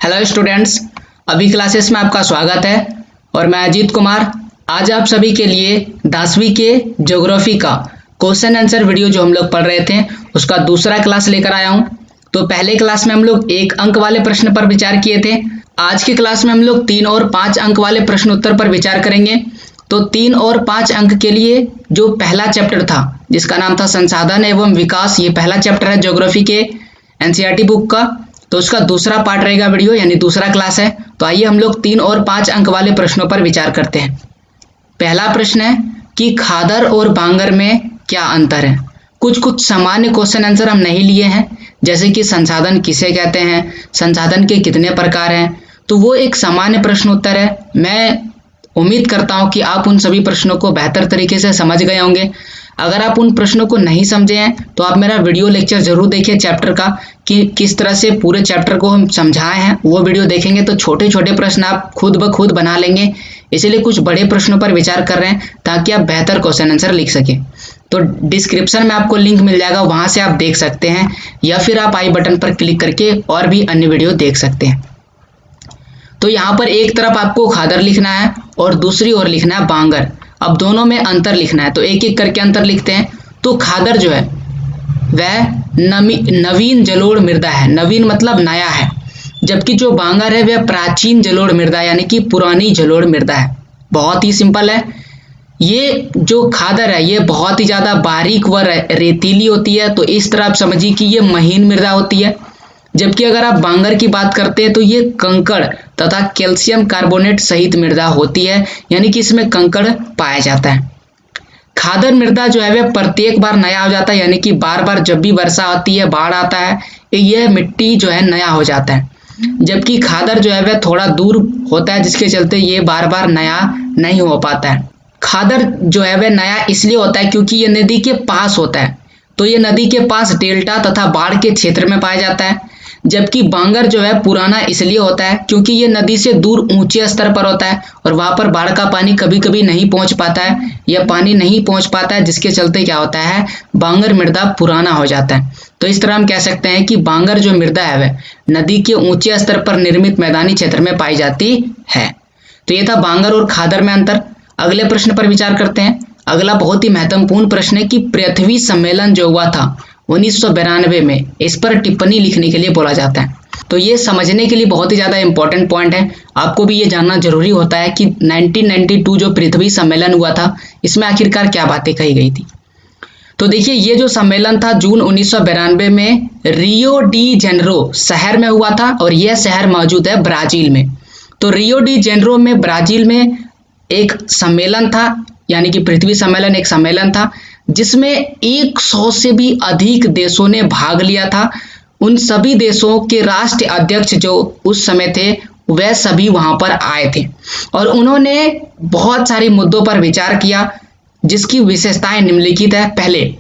Hello students, अभी classes में आपका स्वागत है और मैं अजीत कुमार। आज आप सभी के लिए 10वीं के ज्योग्राफी का क्वेश्चन आंसर वीडियो जो हम लोग पढ़ रहे थे उसका दूसरा क्लास लेकर आया हूं। तो पहले क्लास में हम लोग 1 अंक वाले प्रश्न पर विचार किए थे। आज की क्लास में हम लोग 3 और 5 अंक वाले प्रश्न उत्तर पर विचार करेंगे। तो 3 और 5 अंक के लिए जो पहला चैप्टर था जिसका नाम था संसाधन एवं विकास, ये पहला चैप्टर है ज्योग्राफी के एनसीईआरटी बुक का। तो उसका दूसरा पार्ट रहेगा वीडियो, यानी दूसरा क्लास है। तो आइए हम लोग 3 और 5 अंक वाले प्रश्नों पर विचार करते हैं। पहला प्रश्न है कि खादर और बांगर में क्या अंतर है। कुछ सामान्य क्वेश्चन आंसर हम नहीं लिए हैं, जैसे कि संसाधन किसे कहते हैं, संसाधन के कितने प्रकार हैं। तो वो एक सामान्य प्रश्न उत्तर है। मैं उम्मीद करता हूं कि आप उन सभी प्रश्नों को बेहतर तरीके से समझ गए होंगे। अगर आप उन प्रश्नों को नहीं समझे हैं तो आप मेरा वीडियो लेक्चर जरूर देखिए चैप्टर का, कि किस तरह से पूरे चैप्टर को हम समझाए हैं। वो वीडियो देखेंगे तो छोटे छोटे प्रश्न आप खुद ब खुद बना लेंगे। इसीलिए कुछ बड़े प्रश्नों पर विचार कर रहे हैं ताकि आप बेहतर क्वेश्चन आंसर लिख सके। तो डिस्क्रिप्शन में आपको लिंक मिल जाएगा, वहां से आप देख सकते हैं, या फिर आप आई बटन पर क्लिक करके और भी अन्य वीडियो देख सकते हैं। तो यहाँ पर एक तरफ आपको खादर लिखना है और दूसरी ओर लिखना है बांगर। अब दोनों में अंतर लिखना है, तो एक एक करके अंतर लिखते हैं। तो खादर जो है वह नवीन जलोढ़ मृदा है, नवीन मतलब नया है, जबकि जो बांगर है वह प्राचीन जलोढ़ मृदा यानी कि पुरानी जलोढ़ मृदा है। बहुत ही सिंपल है। ये जो खादर है ये बहुत ही ज्यादा बारीक व रेतीली होती है, तो इस तरह आप समझिए कि ये महीन मृदा होती है। जबकि अगर आप बांगर की बात करते हैं तो ये कंकड़ तथा कैल्शियम कार्बोनेट सहित मृदा होती है, यानी कि इसमें कंकड़ पाया जाता है। खादर मृदा जो है वह प्रत्येक बार नया हो जाता है, यानी कि बार बार जब भी वर्षा आती है, बाढ़ आता है, यह मिट्टी जो है नया हो जाता है। जबकि खादर जो है वह थोड़ा दूर होता है, जिसके चलते ये बार बार नया नहीं हो पाता है। खादर जो है वह नया इसलिए होता है क्योंकि ये नदी के पास होता है, तो ये नदी के पास डेल्टा तथा बाढ़ के क्षेत्र में पाया जाता है। जबकि बांगर जो है पुराना इसलिए होता है क्योंकि ये नदी से दूर ऊंचे स्तर पर होता है और वहां पर बाढ़ का पानी कभी कभी नहीं पहुंच पाता है, या पानी नहीं पहुंच पाता है, जिसके चलते क्या होता है, बांगर मृदा पुराना हो जाता है। तो इस तरह हम कह सकते हैं कि बांगर जो मृदा है वह नदी के ऊंचे स्तर पर निर्मित मैदानी क्षेत्र में पाई जाती है। तो ये था बांगर और खादर में अंतर। अगले प्रश्न पर विचार करते हैं। अगला बहुत ही महत्वपूर्ण प्रश्न है कि पृथ्वी सम्मेलन जो हुआ था 1992 में, इस पर टिप्पणी लिखने के लिए बोला जाता है। तो ये समझने के लिए बहुत ही ज्यादा इंपॉर्टेंट पॉइंट है। आपको भी ये जानना जरूरी होता है कि 1992 जो पृथ्वी सम्मेलन हुआ था इसमें आखिरकार क्या बातें कही गई थी। तो देखिए, ये जो सम्मेलन था जून 1992 में रियो डी जेनेरो शहर में हुआ था, और यह शहर मौजूद है ब्राजील में। तो रियो डी जेनेरो में ब्राजील में एक सम्मेलन था, यानी कि पृथ्वी सम्मेलन एक सम्मेलन था जिसमें 100 से भी अधिक देशों ने भाग लिया था। उन सभी देशों के राष्ट्र अध्यक्ष जो उस समय थे वह सभी वहां पर आए थे और उन्होंने बहुत सारे मुद्दों पर विचार किया, जिसकी विशेषताएं निम्नलिखित है। पहले,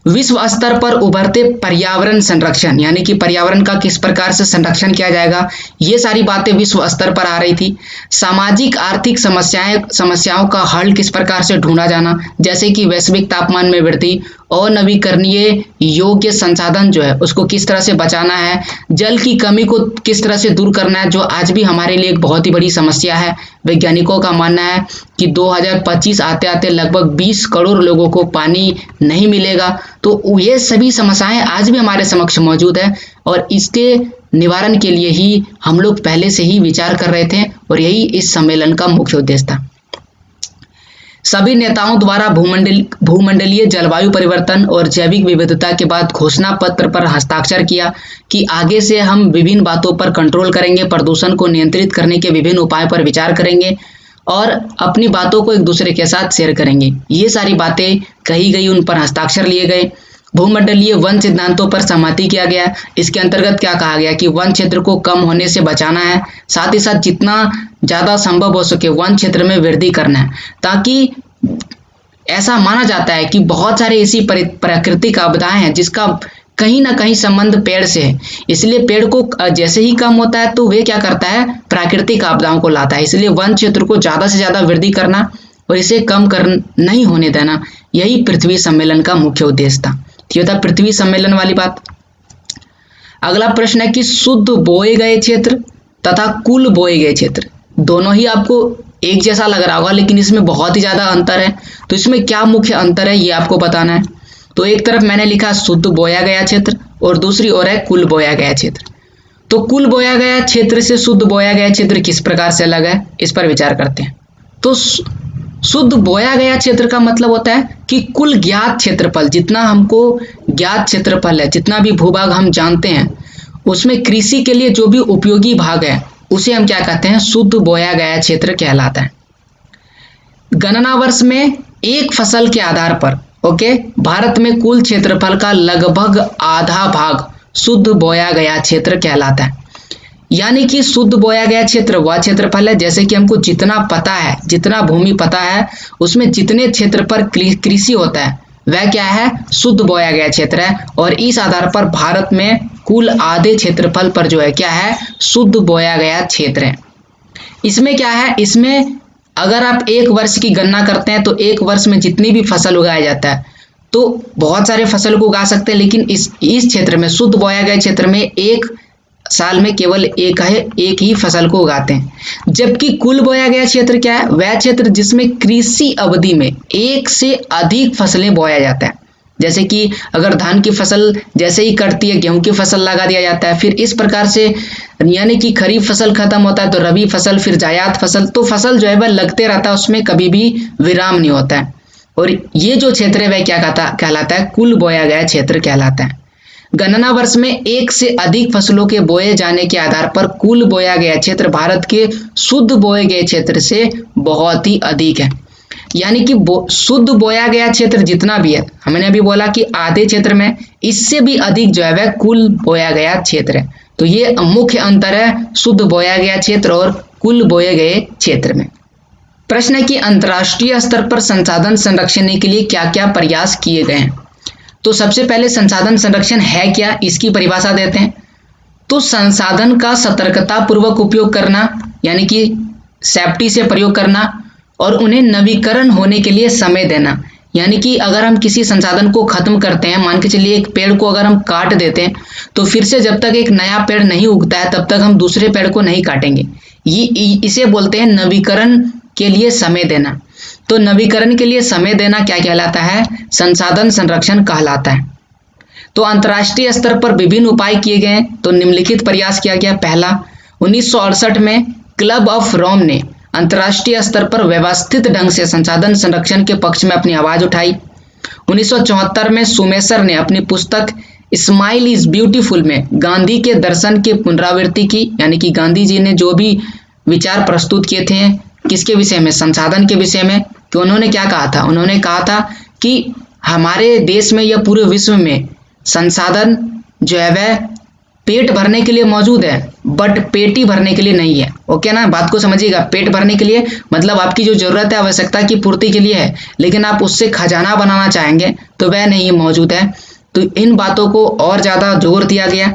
विश्व स्तर पर उभरते पर्यावरण संरक्षण, यानी कि पर्यावरण का किस प्रकार से संरक्षण किया जाएगा, ये सारी बातें विश्व स्तर पर आ रही थी। सामाजिक आर्थिक समस्याओं का हल किस प्रकार से ढूंढा जाना, जैसे कि वैश्विक तापमान में वृद्धि, अनवीकरणीय योग्य संसाधन जो है उसको किस तरह से बचाना है, जल की कमी को किस तरह से दूर करना है, जो आज भी हमारे लिए एक बहुत ही बड़ी समस्या है। वैज्ञानिकों का मानना है कि 2025 आते आते लगभग 20 करोड़ लोगों को पानी नहीं मिलेगा। तो ये सभी समस्याएं आज भी हमारे समक्ष मौजूद है और इसके निवारण के लिए ही हम लोग पहले से ही विचार कर रहे थे और यही इस सम्मेलन का मुख्य उद्देश्य था। सभी नेताओं द्वारा भूमंडलीय जलवायु परिवर्तन और जैविक विविधता के बाद घोषणा पत्र पर हस्ताक्षर किया कि आगे से हम विभिन्न बातों पर कंट्रोल करेंगे, प्रदूषण को नियंत्रित करने के विभिन्न उपायों पर विचार करेंगे और अपनी बातों को एक दूसरे के साथ शेयर करेंगे। ये सारी बातें कही गई, उन पर हस्ताक्षर लिए गए। भूमंडलीय वन सिद्धांतों पर सहमति किया गया। इसके अंतर्गत क्या कहा गया कि वन क्षेत्र को कम होने से बचाना है, साथ ही साथ जितना ज्यादा संभव हो सके वन क्षेत्र में वृद्धि करना है, ताकि ऐसा माना जाता है कि बहुत सारे ऐसी प्राकृतिक आपदाएं हैं जिसका कहीं ना कहीं संबंध पेड़ से है। इसलिए पेड़ को जैसे ही कम होता है तो वे क्या करता है, प्राकृतिक आपदाओं को लाता है। इसलिए वन क्षेत्र को ज्यादा से ज्यादा वृद्धि करना और इसे कम कर नहीं होने देना, यही पृथ्वी सम्मेलन का मुख्य उद्देश्य था। ये था पृथ्वी सम्मेलन वाली बात। अगला प्रश्न है कि शुद्ध बोए गए क्षेत्र तथा कुल बोए गए क्षेत्र, दोनों ही आपको एक जैसा लग रहा होगा लेकिन इसमें बहुत ही ज़्यादा अंतर है। तो इसमें क्या मुख्य अंतर है ये आपको बताना है। तो एक तरफ मैंने लिखा शुद्ध बोया गया क्षेत्र और दूसरी ओर है कुल बोया गया क्षेत्र। तो कुल बोया गया क्षेत्र से शुद्ध बोया गया क्षेत्र किस प्रकार से अलग है, इस पर विचार करते हैं। तो शुद्ध बोया गया क्षेत्र का मतलब होता है कि कुल ज्ञात क्षेत्रफल, जितना हमको ज्ञात क्षेत्रफल है, जितना भी भूभाग हम जानते हैं, उसमें कृषि के लिए जो भी उपयोगी भाग है उसे हम क्या कहते हैं, शुद्ध बोया गया क्षेत्र कहलाता है। गणना वर्ष में एक फसल के आधार पर भारत में कुल क्षेत्रफल का लगभग आधा भाग शुद्ध बोया गया क्षेत्र कहलाता है। यानी कि शुद्ध बोया गया क्षेत्र वह क्षेत्रफल है, जैसे कि हमको जितना पता है, जितना भूमि पता है, उसमें जितने क्षेत्र पर कृषि होता है वह क्या है, शुद्ध बोया गया क्षेत्र है। और इस आधार पर भारत में कुल आधे क्षेत्रफल पर जो है क्या है, शुद्ध बोया गया क्षेत्र है। इसमें क्या है, इसमें अगर आप एक वर्ष की गणना करते हैं तो एक वर्ष में जितनी भी फसल उगाया जाता है तो बहुत सारे फसल को उगा सकते हैं, लेकिन इस क्षेत्र में, शुद्ध बोया गया क्षेत्र में, एक साल में केवल एक ही फसल को उगाते हैं। जबकि कुल बोया गया क्षेत्र क्या है, वह क्षेत्र जिसमें कृषि अवधि में एक से अधिक फसलें बोया जाता है। जैसे कि अगर धान की फसल जैसे ही कटती है गेहूं की फसल लगा दिया जाता है, फिर इस प्रकार से, यानी कि खरीफ फसल खत्म होता है तो रबी फसल, फिर जायद फसल, तो फसल जो है वह लगते रहता है, उसमें कभी भी विराम नहीं होता है। और ये जो क्षेत्र है वह क्या कहलाता है, कुल बोया गया क्षेत्र कहलाता है। गणना वर्ष में एक से अधिक फसलों के बोए जाने के आधार पर कुल बोया गया क्षेत्र भारत के शुद्ध बोए गए क्षेत्र से बहुत ही अधिक है। यानी कि शुद्ध बोया गया क्षेत्र जितना भी है, हमने अभी बोला कि आधे क्षेत्र में, इससे भी अधिक जो है वह कुल बोया गया क्षेत्र है। तो ये मुख्य अंतर है शुद्ध बोया गया क्षेत्र और कुल बोए गए क्षेत्र में। प्रश्न है कि अंतर्राष्ट्रीय स्तर पर संसाधन संरक्षण के लिए क्या क्या प्रयास किए गए हैं। तो सबसे पहले संसाधन संरक्षण है क्या, इसकी परिभाषा देते हैं। तो संसाधन का सतर्कता पूर्वक उपयोग करना, यानी कि सेफ्टी से प्रयोग करना, और उन्हें नवीकरण होने के लिए समय देना। यानी कि अगर हम किसी संसाधन को खत्म करते हैं, मान के चलिए एक पेड़ को अगर हम काट देते हैं तो फिर से जब तक एक नया पेड़ नहीं उगता है तब तक हम दूसरे पेड़ को नहीं काटेंगे। इसे बोलते हैं नवीकरण के लिए समय देना। तो नवीकरण के लिए समय देना क्या कहलाता है, संसाधन संरक्षण कहलाता है। तो अंतर्राष्ट्रीय स्तर पर विभिन्न उपाय किए गए। तो निम्नलिखित प्रयास किया गया। पहला, 1968 में क्लब ऑफ रोम ने अंतर्राष्ट्रीय स्तर पर व्यवस्थित ढंग से संसाधन संरक्षण के पक्ष में अपनी आवाज उठाई। 1974 में सुमेसर ने अपनी पुस्तक स्माइल इज ब्यूटीफुल में गांधी के दर्शन की पुनरावृत्ति की। यानी कि गांधी जी ने जो भी विचार प्रस्तुत किए थे किसके विषय में, संसाधन के विषय में, कि उन्होंने क्या कहा था, उन्होंने कहा था कि हमारे देश में या पूरे विश्व में संसाधन जो है वह पेट भरने के लिए मौजूद है, बट पेटी भरने के लिए नहीं है। ओके ना, बात को समझिएगा। पेट भरने के लिए मतलब आपकी जो जरूरत है, आवश्यकता की पूर्ति के लिए है, लेकिन आप उससे खजाना बनाना चाहेंगे तो वह नहीं मौजूद है। तो इन बातों को और ज़्यादा जोर दिया गया।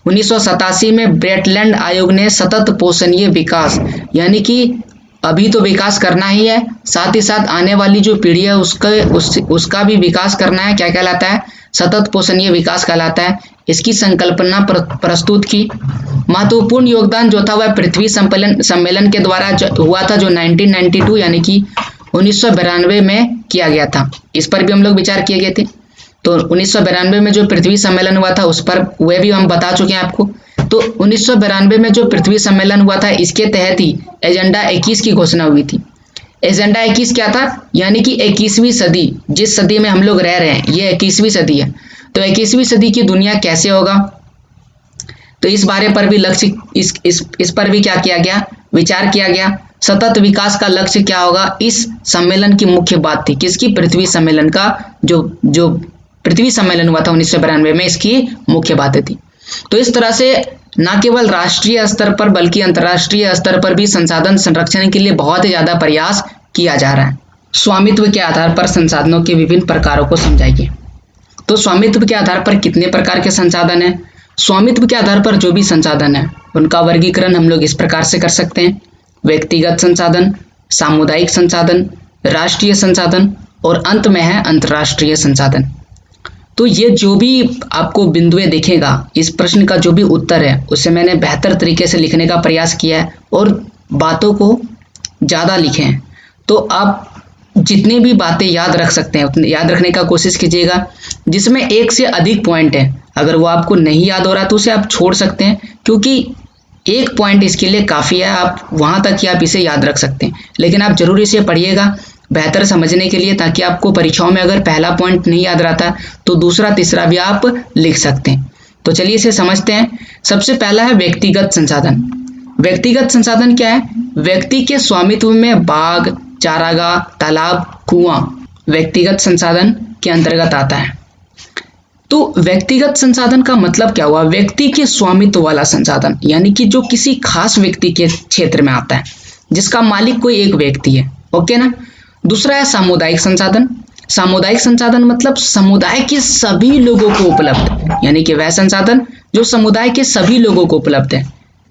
1987 में ब्रेटलैंड आयोग ने सतत पोषणीय विकास, यानी कि अभी तो विकास करना ही है, साथ ही साथ आने वाली जो पीढ़ी है उसका भी विकास करना है, क्या कहलाता है, सतत पोषणीय विकास कहलाता है। इसकी संकल्पना प्रस्तुत की। महत्वपूर्ण योगदान जो था वह पृथ्वी सम्मेलन के द्वारा हुआ था, जो 1992 यानी कि 1992 में किया गया था। इस पर भी हम लोग विचार किए गए थे। तो 1992 में जो पृथ्वी सम्मेलन हुआ था उस पर वह भी हम बता चुके हैं आपको। तो 1992 में जो पृथ्वी सम्मेलन हुआ था, इसके तहत ही एजेंडा 21 की घोषणा हुई थी। एजेंडा 21 क्या था, यानी कि 21वीं सदी, जिस सदी में हम लोग रह रहे हैं ये 21वीं सदी है। तो 21वीं सदी की दुनिया कैसे होगा, तो इस बारे पर भी लक्ष्य, इस पर भी क्या किया गया, विचार किया गया। सतत विकास का लक्ष्य क्या होगा, इस सम्मेलन की मुख्य बात थी। किसकी, पृथ्वी सम्मेलन का, जो पृथ्वी सम्मेलन हुआ था 1992 में, इसकी मुख्य बातें थी। तो इस तरह से न केवल राष्ट्रीय स्तर पर बल्कि अंतर्राष्ट्रीय स्तर पर भी संसाधन संरक्षण के लिए बहुत ही ज्यादा प्रयास किया जा रहा है। स्वामित्व के आधार पर संसाधनों के विभिन्न प्रकारों को समझाइए। तो स्वामित्व के आधार पर कितने प्रकार के संसाधन हैं। स्वामित्व के आधार पर जो भी संसाधन है उनका वर्गीकरण हम लोग इस प्रकार से कर सकते हैं: व्यक्तिगत संसाधन, सामुदायिक संसाधन, राष्ट्रीय संसाधन और अंत में है अंतर्राष्ट्रीय संसाधन। तो ये जो भी आपको बिंदुएं दिखेगा, इस प्रश्न का जो भी उत्तर है उसे मैंने बेहतर तरीके से लिखने का प्रयास किया है और बातों को ज़्यादा लिखे हैं। तो आप जितनी भी बातें याद रख सकते हैं उतने याद रखने का कोशिश कीजिएगा, जिसमें एक से अधिक पॉइंट है। अगर वो आपको नहीं याद हो रहा तो उसे आप छोड़ सकते हैं, क्योंकि एक पॉइंट इसके लिए काफ़ी है, आप वहाँ तक ही आप इसे याद रख सकते हैं। लेकिन आप जरूर इसे पढ़िएगा बेहतर समझने के लिए, ताकि आपको परीक्षाओं में अगर पहला पॉइंट नहीं याद रहता तो दूसरा तीसरा भी आप लिख सकते हैं। तो चलिए इसे समझते हैं। सबसे पहला है व्यक्तिगत संसाधन। व्यक्तिगत संसाधन क्या है? व्यक्ति के स्वामित्व में बाग, चारागाह, तालाब, कुआं व्यक्तिगत संसाधन के अंतर्गत आता है। तो व्यक्तिगत संसाधन का मतलब क्या हुआ? व्यक्ति के स्वामित्व वाला संसाधन, यानी कि जो किसी खास व्यक्ति के क्षेत्र में आता है, जिसका मालिक कोई एक व्यक्ति है। ओके ना। दूसरा है सामुदायिक संसाधन। सामुदायिक संसाधन मतलब समुदाय के सभी लोगों को उपलब्ध, यानी कि वह संसाधन जो समुदाय के सभी लोगों को उपलब्ध है,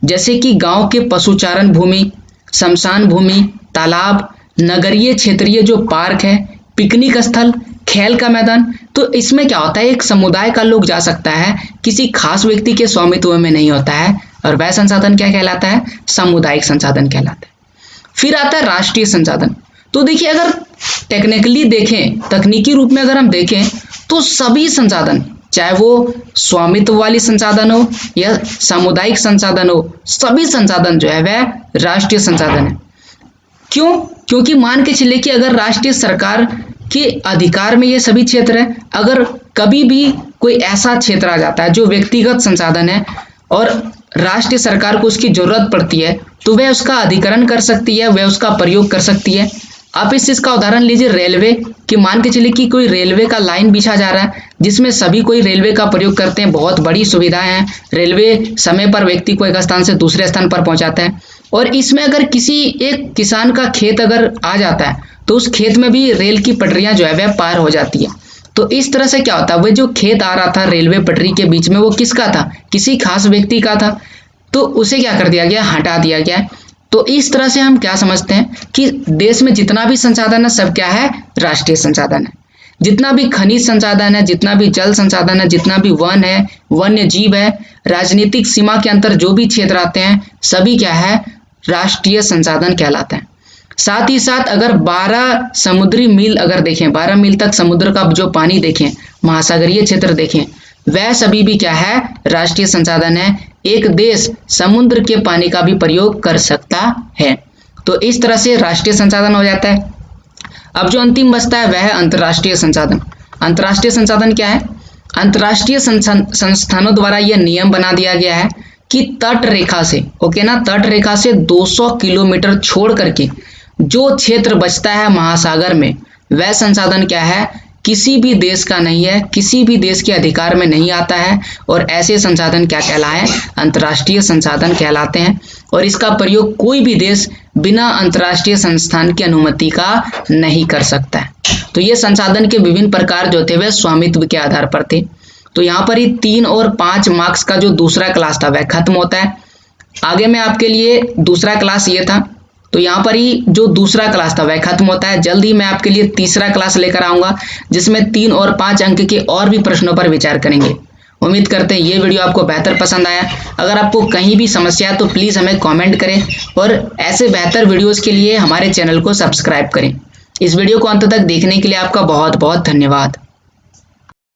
जैसे कि गांव के पशुचारण भूमि, शमशान भूमि, तालाब, नगरीय क्षेत्रीय जो पार्क है, पिकनिक स्थल, खेल का मैदान। तो इसमें क्या होता है, एक समुदाय का लोग जा सकता है, किसी खास व्यक्ति के स्वामित्व में नहीं होता है, और वह संसाधन क्या कहलाता है? सामुदायिक संसाधन कहलाता है। फिर आता है राष्ट्रीय संसाधन। तो देखिए, अगर टेक्निकली देखें, तकनीकी रूप में अगर हम देखें तो सभी संसाधन, चाहे वो स्वामित्व वाली संसाधन हो या सामुदायिक संसाधन हो, सभी संसाधन जो है वह राष्ट्रीय संसाधन है। क्यों? क्योंकि मान के चलिए कि अगर राष्ट्रीय सरकार के अधिकार में ये सभी क्षेत्र है, अगर कभी भी कोई ऐसा क्षेत्र आ जाता है जो व्यक्तिगत संसाधन है और राष्ट्रीय सरकार को उसकी जरूरत पड़ती है, तो वह उसका अधिग्रहण कर सकती है, वह उसका प्रयोग कर सकती है। आप इस चीज का उदाहरण लीजिए रेलवे कि मान के चलिए कि कोई रेलवे का लाइन बिछा जा रहा है, जिसमें सभी कोई रेलवे का प्रयोग करते हैं, बहुत बड़ी सुविधाएं हैं, रेलवे समय पर व्यक्ति को एक स्थान से दूसरे स्थान पर पहुंचाता है। और इसमें अगर किसी एक किसान का खेत अगर आ जाता है तो उस खेत में भी रेल की पटरियां जो है वह पार हो जाती है। तो इस तरह से क्या होता है, वह जो खेत आ रहा था रेलवे पटरी के बीच में, वो किसका था? किसी खास व्यक्ति का था। तो उसे क्या कर दिया गया? हटा दिया गया। तो इस तरह से हम क्या समझते हैं कि देश में जितना भी संसाधन है सब क्या है? राष्ट्रीय संसाधन है। जितना भी खनिज संसाधन है, जितना भी जल संसाधन है, जितना भी वन है, वन्य जीव है, राजनीतिक सीमा के अंतर जो भी क्षेत्र आते हैं, सभी क्या है? राष्ट्रीय संसाधन कहलाते हैं। साथ ही साथ अगर 12 समुद्री मील अगर देखें, 12 मील तक समुद्र का जो पानी देखें, महासागरीय क्षेत्र देखें, वह सभी भी क्या है? राष्ट्रीय संसाधन है। एक देश समुद्र के पानी का भी प्रयोग कर सकता है। तो इस तरह से राष्ट्रीय संसाधन हो जाता है। अब जो अंतिम बचता है वह है अंतर्राष्ट्रीय संसाधन। अंतर्राष्ट्रीय संसाधन क्या है? अंतर्राष्ट्रीय संस्थानों द्वारा यह नियम बना दिया गया है कि तट रेखा से, ओके ना, तट रेखा से 200 किलोमीटर छोड़ करके जो क्षेत्र बचता है महासागर में, वह संसाधन क्या है? किसी भी देश का नहीं है, किसी भी देश के अधिकार में नहीं आता है। और ऐसे संसाधन क्या कहलाए? अंतर्राष्ट्रीय संसाधन कहलाते हैं। और इसका प्रयोग कोई भी देश बिना अंतर्राष्ट्रीय संस्थान की अनुमति का नहीं कर सकता है। तो ये संसाधन के विभिन्न प्रकार जो थे वह स्वामित्व के आधार पर थे। तो यहाँ पर ही 3 और 5 मार्क्स का जो दूसरा क्लास था वह खत्म होता है। आगे में आपके लिए दूसरा क्लास ये था, तो यहाँ पर ही जो दूसरा क्लास था वह खत्म होता है। जल्द ही मैं आपके लिए तीसरा क्लास लेकर आऊँगा, जिसमें 3 और 5 अंक के और भी प्रश्नों पर विचार करेंगे। उम्मीद करते हैं ये वीडियो आपको बेहतर पसंद आया। अगर आपको कहीं भी समस्या है तो प्लीज़ हमें कमेंट करें और ऐसे बेहतर वीडियोज़ के लिए हमारे चैनल को सब्सक्राइब करें। इस वीडियो को अंत तक देखने के लिए आपका बहुत बहुत धन्यवाद।